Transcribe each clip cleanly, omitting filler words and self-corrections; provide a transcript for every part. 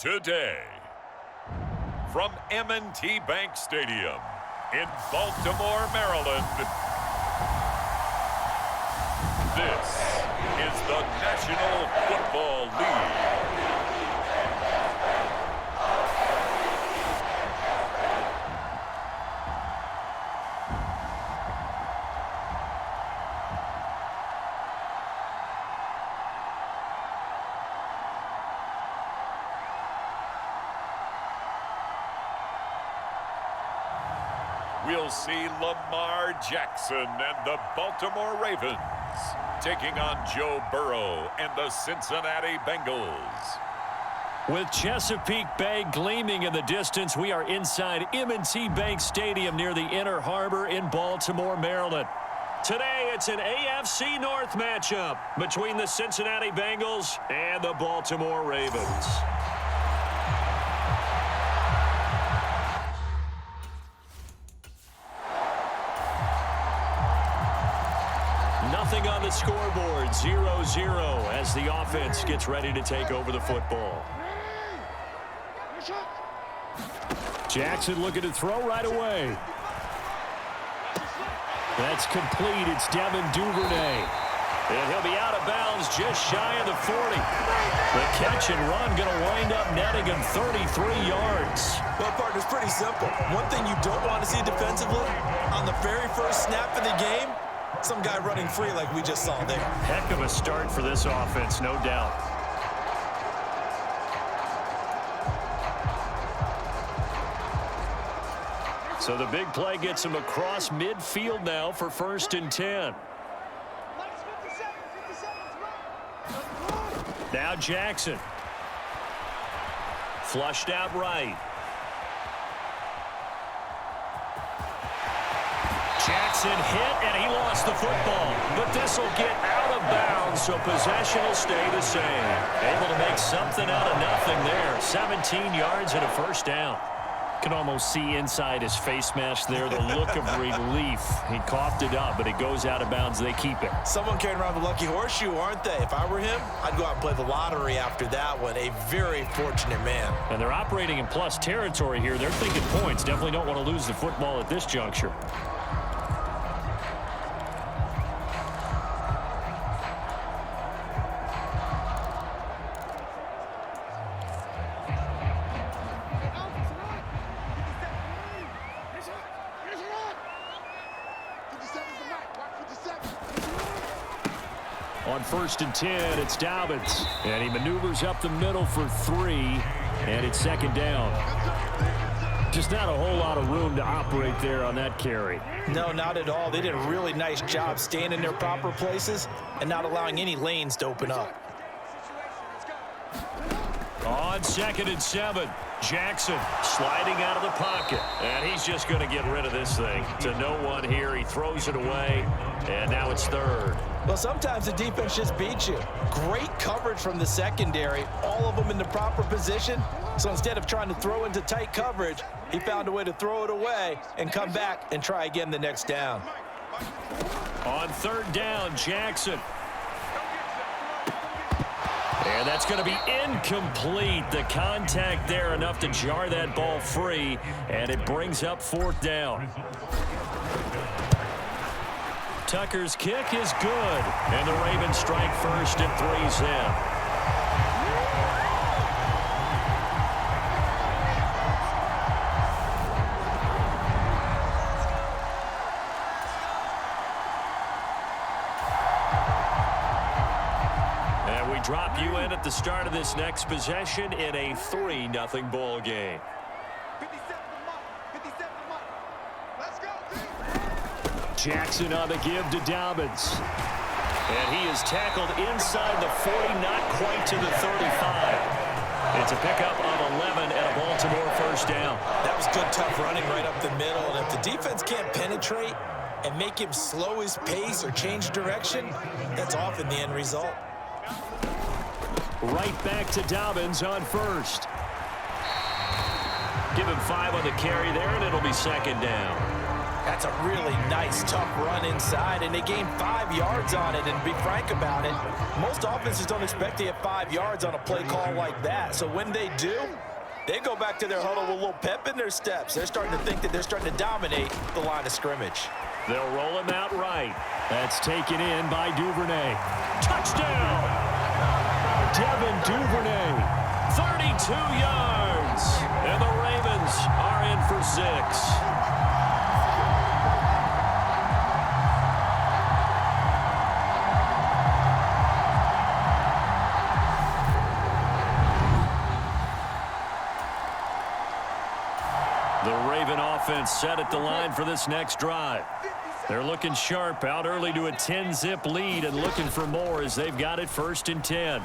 Today, from M&T Bank Stadium in Baltimore, Maryland, this is the National Football League. We'll see Lamar Jackson and the Baltimore Ravens taking on Joe Burrow and the Cincinnati Bengals. With Chesapeake Bay gleaming in the distance, we are inside M&T Bank Stadium near the Inner Harbor in Baltimore, Maryland. Today, it's an AFC North matchup between the Cincinnati Bengals and the Baltimore Ravens. Nothing on the scoreboard, 0-0 as the offense gets ready to take over the football. Jackson looking to throw right away. That's complete. It's Devin Duvernay. And he'll be out of bounds just shy of the 40. The catch and run going to wind up netting him 33 yards. Well, partner, it's pretty simple. One thing you don't want to see defensively, on the very first snap of the game, some guy running free like we just saw there. Heck of a start for this offense, no doubt. So the big play gets him across midfield now for 1st and 10. Now Jackson. Flushed out right. Jackson hit, and he lost the football. But this will get out of bounds, so possession will stay the same. Able to make something out of nothing there. 17 yards and a 1st down. Can almost see inside his face mask there the look of relief. He coughed it up, but it goes out of bounds. They keep it. Someone carrying around the lucky horseshoe, aren't they? If I were him, I'd go out and play the lottery after that one. A very fortunate man. And they're operating in plus territory here. They're thinking points. Definitely don't want to lose the football at this juncture. On 1st and 10, it's Dobbins. And he maneuvers up the middle for 3. And it's 2nd down. Just not a whole lot of room to operate there on that carry. No, not at all. They did a really nice job staying in their proper places and not allowing any lanes to open up. On 2nd and 7, Jackson sliding out of the pocket. And he's just going to get rid of this thing. To no one here. He throws it away. And now it's 3rd. Well, sometimes the defense just beats you. Great coverage from the secondary. All of them in the proper position. So instead of trying to throw into tight coverage, he found a way to throw it away and come back and try again the next down. On 3rd down, Jackson. And that's going to be incomplete. The contact there enough to jar that ball free. And it brings up 4th down. Tucker's kick is good. And the Ravens strike first and 3's in. Drop you in at the start of this next possession in a 3-0 ball game. Jackson on the give to Dobbins. And he is tackled inside the 40, not quite to the 35. It's a pickup of 11 and a Baltimore first down. That was good, tough running right up the middle. And if the defense can't penetrate and make him slow his pace or change direction, that's often the end result. Right back to Dobbins on first. Give him 5 on the carry there, and it'll be second down. That's a really nice, tough run inside, and they gained 5 yards on it. And to be frank about it, most offenses don't expect to get 5 yards on a play call like that. So when they do, they go back to their huddle with a little pep in their steps. They're starting to think that they're starting to dominate the line of scrimmage. They'll roll him out right. That's taken in by Duvernay. Touchdown! Devin Duvernay, 32 yards. And the Ravens are in for 6. Offense set at the line for this next drive. They're looking sharp, out early to a 10-zip lead and looking for more as they've got it 1st and 10.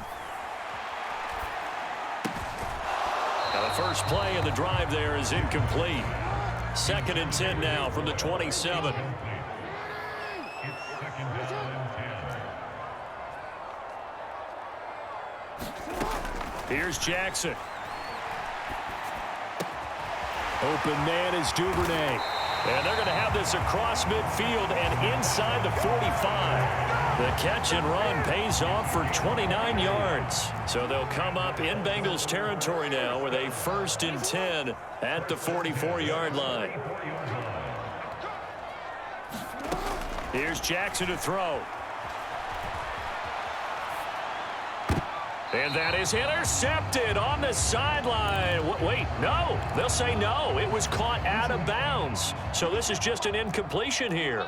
Now the first play of the drive there is incomplete. 2nd and 10 now from the 27. Here's Jackson. Open man is Duvernay. And they're going to have this across midfield and inside the 45. The catch and run pays off for 29 yards. So they'll come up in Bengals territory now with a 1st and 10 at the 44-yard line. Here's Jackson to throw. And that is intercepted on the sideline. Wait, no. They'll say no. It was caught out of bounds. So this is just an incompletion here.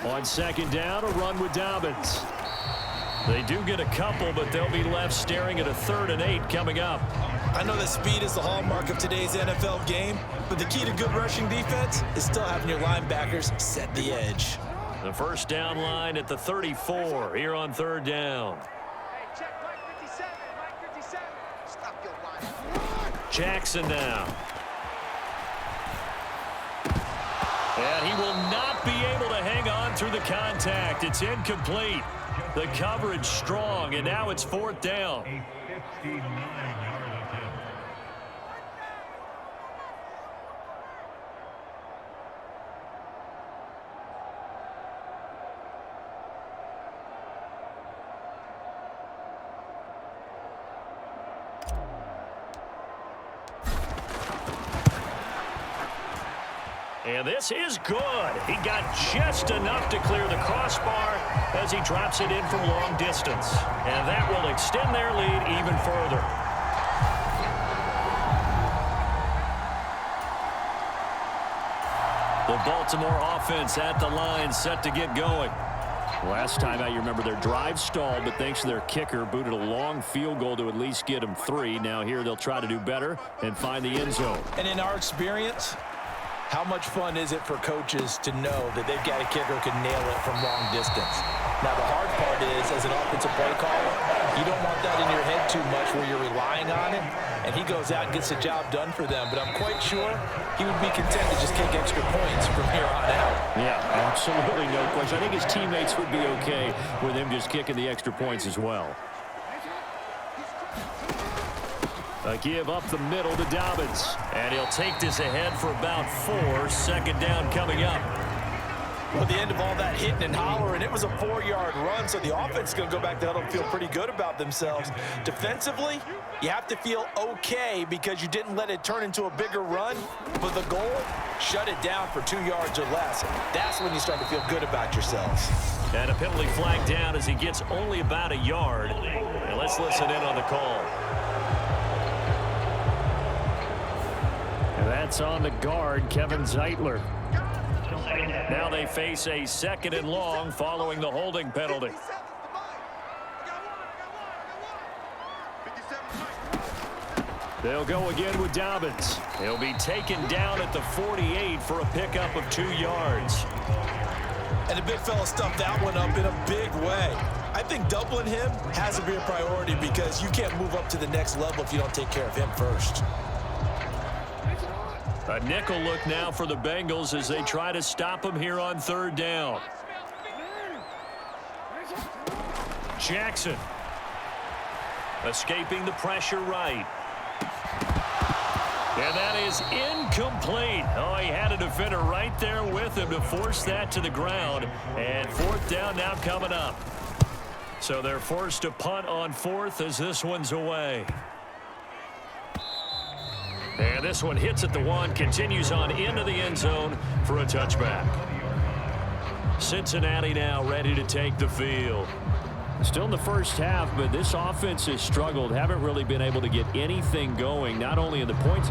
On 2nd down, a run with Dobbins. They do get a couple, but they'll be left staring at a 3rd and 8 coming up. I know that speed is the hallmark of today's NFL game, but the key to good rushing defense is still having your linebackers set the edge. The first down line at the 34 here on 3rd down. Jackson now. And he will not be able to hang on through the contact. It's incomplete. The coverage strong, and now it's 4th down. And this is good. He got just enough to clear the crossbar as he drops it in from long distance. And that will extend their lead even further. The Baltimore offense at the line set to get going. Last time out, you remember their drive stalled, but thanks to their kicker, booted a long field goal to at least get them 3. Now here they'll try to do better and find the end zone. And in our experience, how much fun is it for coaches to know that they've got a kicker who can nail it from long distance? Now, the hard part is, as an offensive play caller, you don't want that in your head too much where you're relying on him, and he goes out and gets the job done for them. But I'm quite sure he would be content to just kick extra points from here on out. Yeah, absolutely no question. I think his teammates would be okay with him just kicking the extra points as well. A give up the middle to Dobbins. And he'll take this ahead for about 4. 2nd down coming up. Well, at the end of all that hitting and hollering, it was a 4-yard run, so the offense is going to go back to huddle and feel pretty good about themselves. Defensively, you have to feel okay because you didn't let it turn into a bigger run, but the goal, shut it down for 2 yards or less. That's when you start to feel good about yourselves. And a penalty flag down as he gets only about a yard. And let's listen in on the call. And that's on the guard, Kevin Zeitler. Now they face a 2nd and long following the holding penalty. They'll go again with Dobbins. He'll be taken down at the 48 for a pickup of 2 yards. And the big fella stuffed that one up in a big way. I think doubling him has to be a priority because you can't move up to the next level if you don't take care of him first. A nickel look now for the Bengals as they try to stop him here on 3rd down. Jackson. Escaping the pressure right. And that is incomplete. Oh, he had a defender right there with him to force that to the ground. And 4th down now coming up. So they're forced to punt on 4th as this one's away. And this one hits at the 1, continues on into the end zone for a touchback. Cincinnati now ready to take the field. Still in the first half, but this offense has struggled. Haven't really been able to get anything going, not only in the points.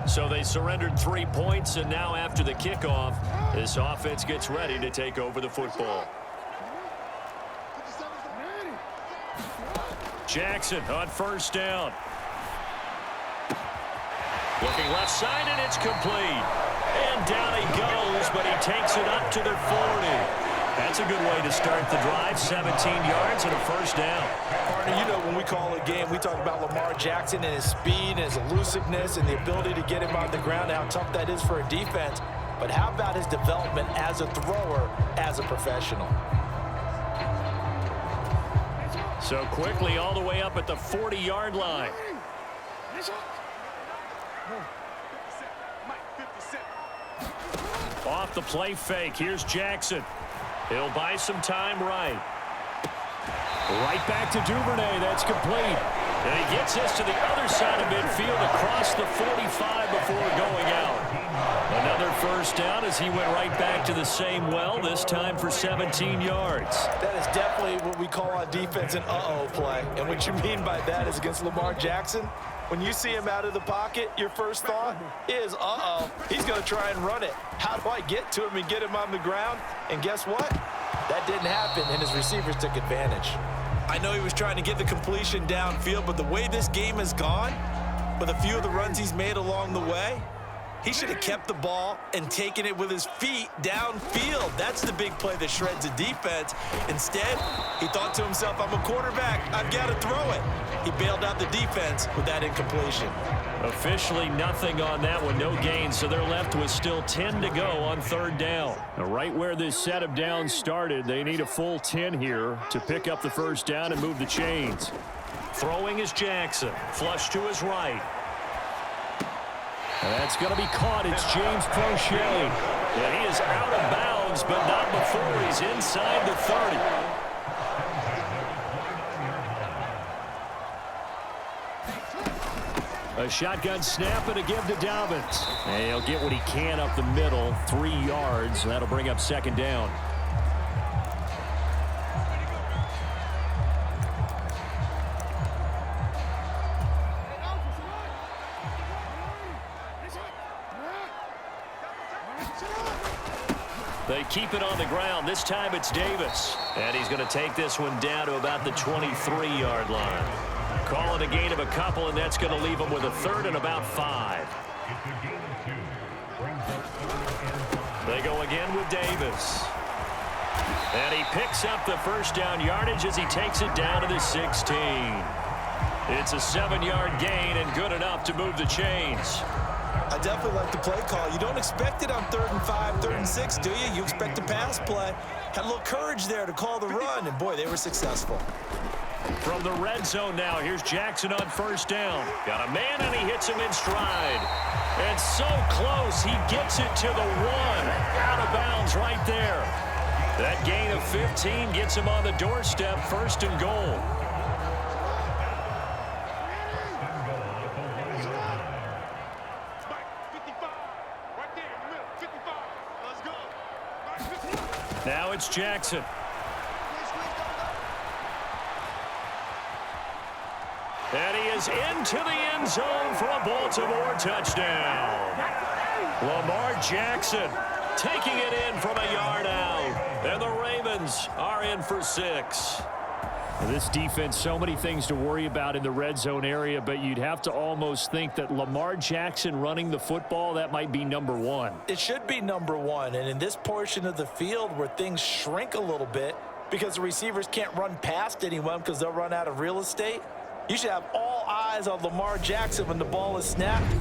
So they surrendered 3 points, and now after the kickoff, this offense gets ready to take over the football. Jackson on 1st down. Looking left side, and it's complete. And down he goes, but he takes it up to the 40. That's a good way to start the drive. 17 yards and a 1st down. Partner, you know when we call a game, we talk about Lamar Jackson and his speed and his elusiveness and the ability to get him on the ground and how tough that is for a defense. But how about his development as a thrower, as a professional? So quickly all the way up at the 40-yard line. Off the play fake. Here's Jackson. He'll buy some time right. Right back to Duvernay. That's complete. And he gets this to the other side of midfield across the 45 before going out. Another 1st down as he went right back to the same well, this time for 17 yards. That is definitely what we call on defense an uh-oh play. And what you mean by that is against Lamar Jackson, when you see him out of the pocket, your first thought is, uh-oh, he's going to try and run it. How do I get to him and get him on the ground? And guess what? That didn't happen, and his receivers took advantage. I know he was trying to get the completion downfield, but the way this game has gone, with a few of the runs he's made along the way, he should have kept the ball and taken it with his feet downfield. That's the big play that shreds a defense. Instead, he thought to himself, I'm a quarterback. I've got to throw it. He bailed out the defense with that incompletion. Officially nothing on that one, no gain, so they're left with still 10 to go on 3rd down. Now, right where this set of downs started, they need a full 10 here to pick up the 1st down and move the chains. Throwing is Jackson, flush to his right. And that's going to be caught. It's James Prochet. And he is out of bounds, but not before he's inside the 30. A shotgun snap and a give to Dobbins. And he'll get what he can up the middle, 3 yards. That'll bring up 2nd down. They keep it on the ground. This time it's Davis. And he's going to take this one down to about the 23-yard line. Call it a gain of a couple, and that's going to leave him with a 3rd and about 5. They go again with Davis. And he picks up the 1st down yardage as he takes it down to the 16. It's a 7-yard gain and good enough to move the chains. I definitely like the play call. You don't expect it on 3rd and 5, 3rd and 6, do you? You expect a pass play. Had a little courage there to call the run, and boy, they were successful. From the red zone now, here's Jackson on 1st down. Got a man, and he hits him in stride. And so close, he gets it to the 1. Out of bounds right there. That gain of 15 gets him on the doorstep, 1st and goal. Now it's Jackson. And he is into the end zone for a Baltimore touchdown. Lamar Jackson taking it in from a yard out. And the Ravens are in for 6. This defense, so many things to worry about in the red zone area, but you'd have to almost think that Lamar Jackson running the football, that might be number one. It should be number one, and in this portion of the field where things shrink a little bit because the receivers can't run past anyone because they'll run out of real estate, you should have all eyes on Lamar Jackson when the ball is snapped.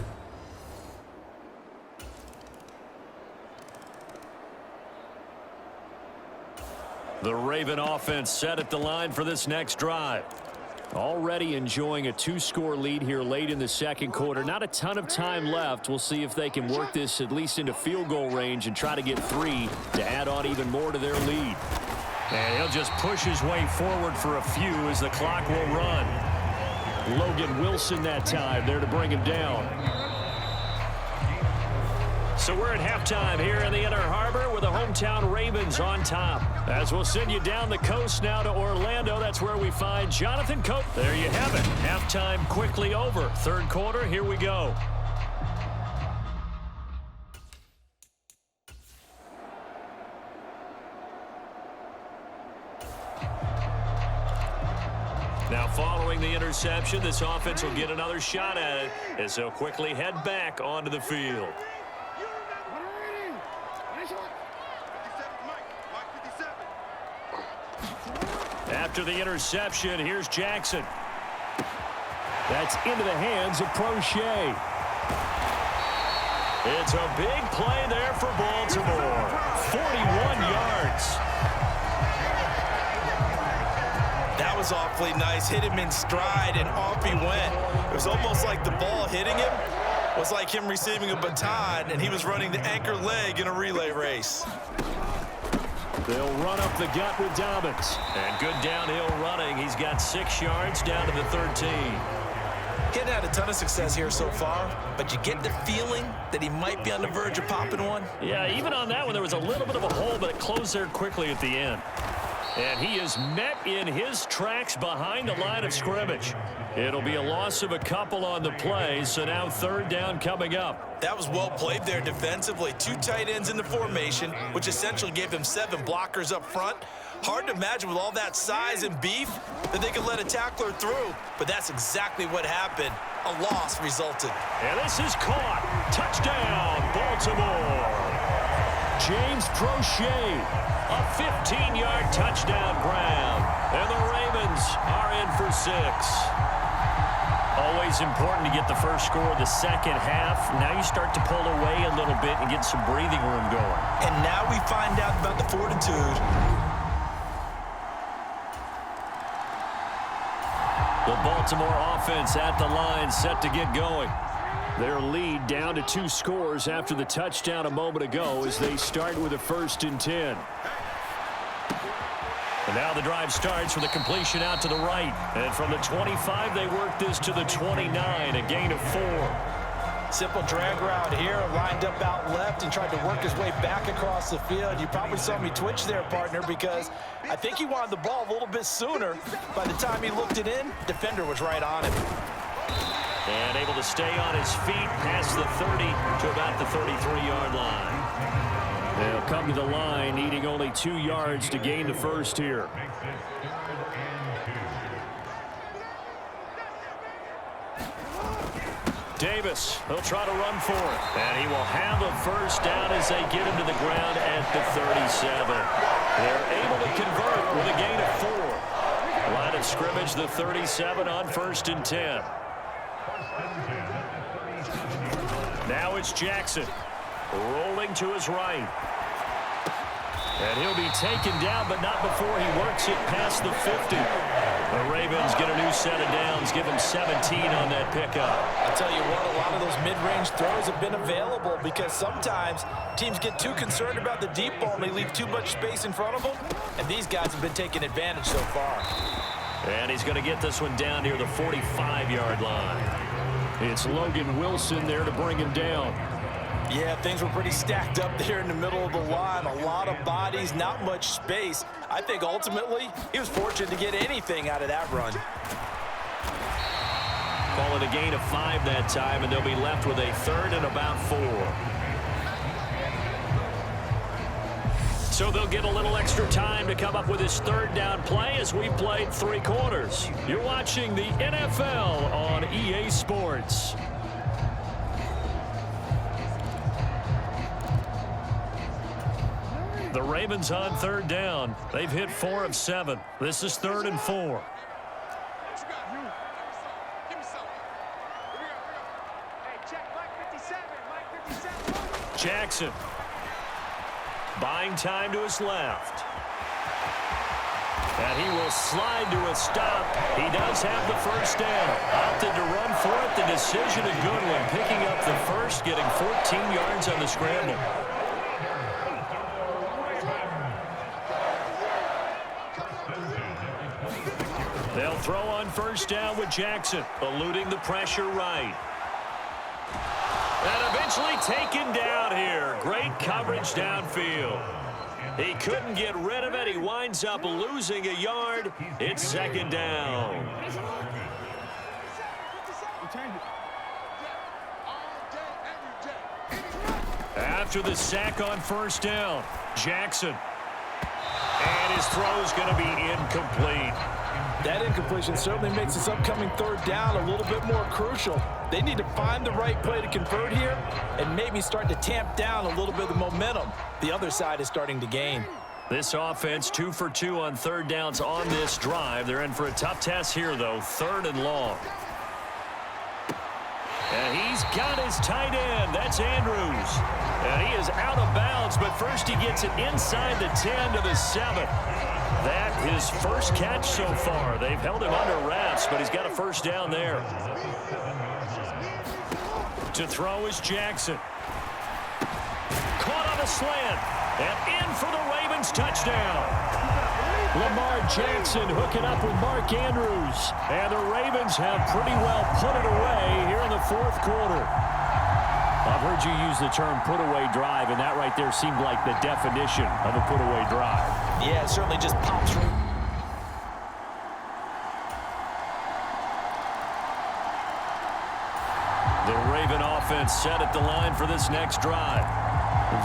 The Raven offense set at the line for this next drive. Already enjoying a 2-score lead here late in the second quarter. Not a ton of time left. We'll see if they can work this at least into field goal range and try to get 3 to add on even more to their lead. And he'll just push his way forward for a few as the clock will run. Logan Wilson that time there to bring him down. So we're at halftime here in the Inner Harbor with the hometown Ravens on top. As we'll send you down the coast now to Orlando, that's where we find Jonathan Cope. There you have it. Halftime quickly over. Third quarter, here we go. Now following the interception, this offense will get another shot at it as they'll quickly head back onto the field. After the interception, here's Jackson. That's into the hands of Prochet. It's a big play there for Baltimore. 41 yards. That was awfully nice. Hit him in stride, and off he went. It was almost like the ball hitting him was like him receiving a baton, and he was running the anchor leg in a relay race. They'll run up the gut with Dobbins. And good downhill running. He's got 6 yards down to the 13. He hadn't had a ton of success here so far, but you get the feeling that he might be on the verge of popping one. Yeah, even on that one, there was a little bit of a hole, but it closed there quickly at the end. And he is met in his tracks behind the line of scrimmage. It'll be a loss of a couple on the play, so now third down coming up. That was well played there defensively. 2 tight ends in the formation, which essentially gave them 7 blockers up front. Hard to imagine with all that size and beef that they could let a tackler through, but that's exactly what happened. A loss resulted. And this is caught. Touchdown, Baltimore. James Prochet. A 15-yard touchdown grab. And the Ravens are in for 6. Always important to get the first score of the second half. Now you start to pull away a little bit and get some breathing room going. And now we find out about the fortitude. The Baltimore offense at the line, set to get going. Their lead down to 2 scores after the touchdown a moment ago as they start with a 1st and 10. And now the drive starts with a completion out to the right. And from the 25, they work this to the 29, a gain of 4. Simple drag route here, lined up out left and tried to work his way back across the field. You probably saw me twitch there, partner, because I think he wanted the ball a little bit sooner. By the time he looked it in, defender was right on him. And able to stay on his feet past the 30 to about the 33-yard line. They'll come to the line, needing only 2 yards to gain the first here. Davis, he'll try to run for it. And he will have a first down as they get him to the ground at the 37. They're able to convert with a gain of 4. Line of scrimmage, the 37 on 1st and 10. Now it's Jackson. Rolling to his right. And he'll be taken down, but not before he works it past the 50. The Ravens get a new set of downs, give him 17 on that pickup. I'll tell you what, a lot of those mid-range throws have been available because sometimes teams get too concerned about the deep ball and they leave too much space in front of them, and these guys have been taking advantage so far. And he's going to get this one down near the 45-yard line. It's Logan Wilson there to bring him down. Yeah, things were pretty stacked up there in the middle of the line. A lot of bodies, not much space. I think ultimately he was fortunate to get anything out of that run. Call it a gain of 5 that time, and they'll be left with a 3rd and about 4. So they'll get a little extra time to come up with his third down play as we played 3 quarters. You're watching the NFL on EA Sports. The Ravens on third down. They've hit 4 of 7. This is 3rd and 4. Jackson. Buying time to his left. And he will slide to a stop. He does have the first down. Opted to run for it. The decision a good one. Picking up the first, getting 14 yards on the scramble. They'll throw on first down with Jackson, eluding the pressure right. And eventually taken down here. Great coverage downfield. He couldn't get rid of it. He winds up losing a yard. It's 2nd down. After the sack on first down, Jackson. And his throw is going to be incomplete. That incompletion certainly makes this upcoming 3rd down a little bit more crucial. They need to find the right play to convert here and maybe start to tamp down a little bit of the momentum the other side is starting to gain. This offense 2 for 2 on 3rd downs on this drive. They're in for a tough test here, though. 3rd and long. And he's got his tight end. That's Andrews. And he is out of bounds, but first he gets it inside the 10 to the 7. That his first catch so far. They've held him under wraps, but he's got a first down there. To throw is Jackson. Caught on a slant. And in for the Ravens touchdown. Lamar Jackson hooking up with Mark Andrews. And the Ravens have pretty well put it away here in the 4th quarter. I've heard you use the term put-away drive, and that right there seemed like the definition of a put-away drive. Yeah, it certainly just pops from... The Raven offense set at the line for this next drive.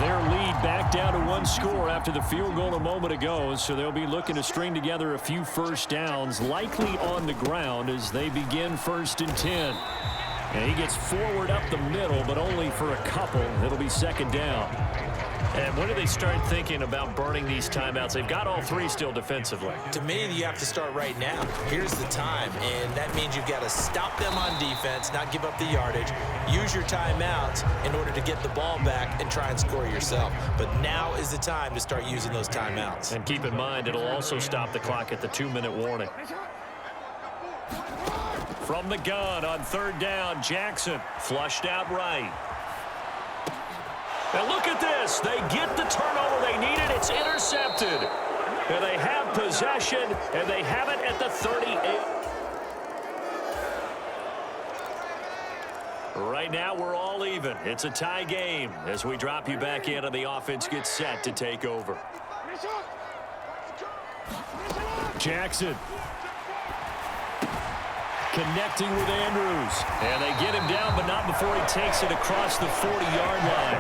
Their lead back down to 1 score after the field goal a moment ago, so they'll be looking to string together a few first downs, likely on the ground as they begin 1st and 10. And he gets forward up the middle, but only for a couple. It'll be 2nd down. And when do they start thinking about burning these timeouts? They've got all 3 still defensively. To me, you have to start right now. Here's the time, and that means you've got to stop them on defense, not give up the yardage, use your timeouts in order to get the ball back and try and score yourself. But now is the time to start using those timeouts. And keep in mind, it'll also stop the clock at the 2-minute warning. From the gun on 3rd down, Jackson flushed out right. And look at this. They get the turnover they needed. It's intercepted. And they have possession, and they have it at the 38. Right now, we're all even. It's a tie game as we drop you back in and the offense gets set to take over. Jackson. Connecting with Andrews. And they get him down, but not before he takes it across the 40-yard line.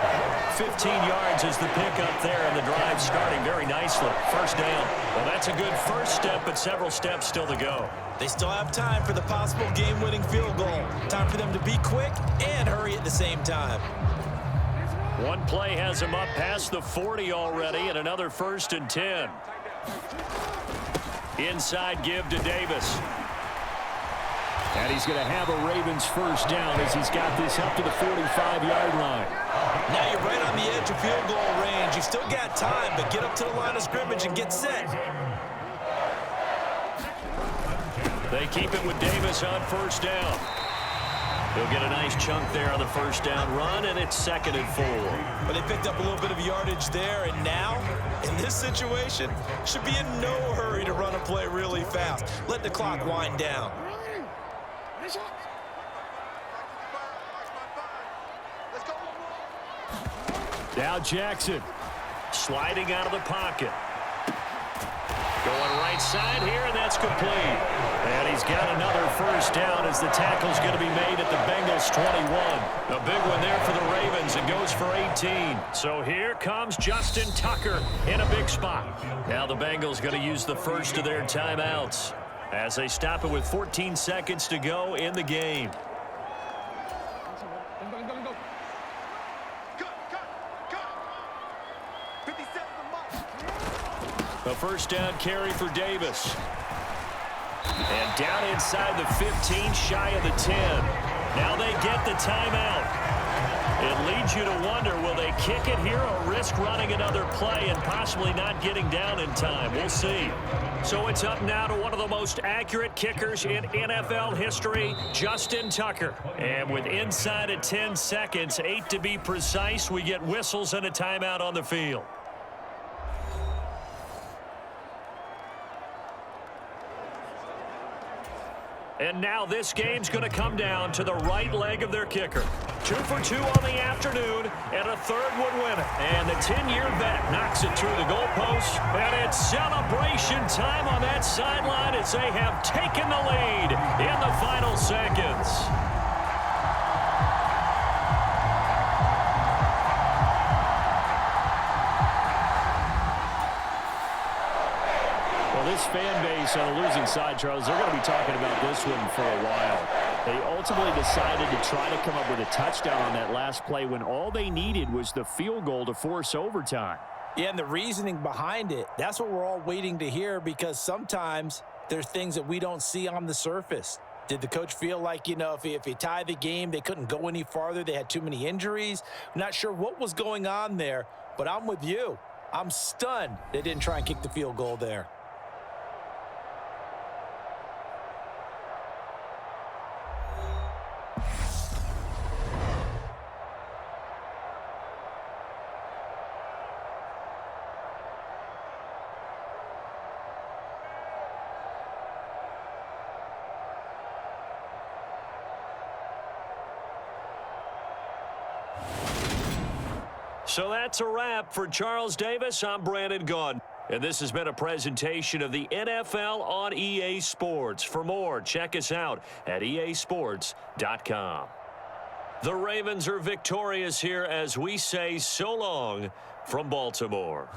15 yards is the pickup there, and the drive starting very nicely. First down. Well, that's a good first step, but several steps still to go. They still have time for the possible game-winning field goal. Time for them to be quick and hurry at the same time. One play has him up past the 40 already, and another 1st and 10. Inside give to Davis. And he's going to have a Ravens first down as he's got this up to the 45-yard line. Now you're right on the edge of field goal range. You've still got time, but get up to the line of scrimmage and get set. They keep it with Davis on first down. He'll get a nice chunk there on the first down run, and it's 2nd and 4. But they picked up a little bit of yardage there, and now, in this situation, should be in no hurry to run a play really fast. Let the clock wind down. Now Jackson sliding out of the pocket. Going right side here, and that's complete. And he's got another first down as the tackle's going to be made at the Bengals 21. A big one there for the Ravens. It goes for 18. So here comes Justin Tucker in a big spot. Now the Bengals going to use the first of their timeouts as they stop it with 14 seconds to go in the game. A first down carry for Davis. And down inside the 15, shy of the 10. Now they get the timeout. It leads you to wonder, will they kick it here or risk running another play and possibly not getting down in time? We'll see. So it's up now to one of the most accurate kickers in NFL history, Justin Tucker. And with inside of 10 seconds, 8 to be precise, we get whistles and a timeout on the field. And now this game's going to come down to the right leg of their kicker. 2 for 2 on the afternoon, and a third would win it. And the 10-year vet knocks it through the goalpost, and it's celebration time on that sideline as they have taken the lead in the final seconds. This fan base on a losing side, Charles, they're going to be talking about this one for a while. They ultimately decided to try to come up with a touchdown on that last play when all they needed was the field goal to force overtime. Yeah, and the reasoning behind it, that's what we're all waiting to hear, because sometimes there's things that we don't see on the surface. Did the coach feel like, if he tied the game, they couldn't go any farther, they had too many injuries? I'm not sure what was going on there, but I'm with you. I'm stunned they didn't try and kick the field goal there. So that's a wrap for Charles Davis. I'm Brandon Gaudin. And this has been a presentation of the NFL on EA Sports. For more, check us out at easports.com. The Ravens are victorious here as we say so long from Baltimore.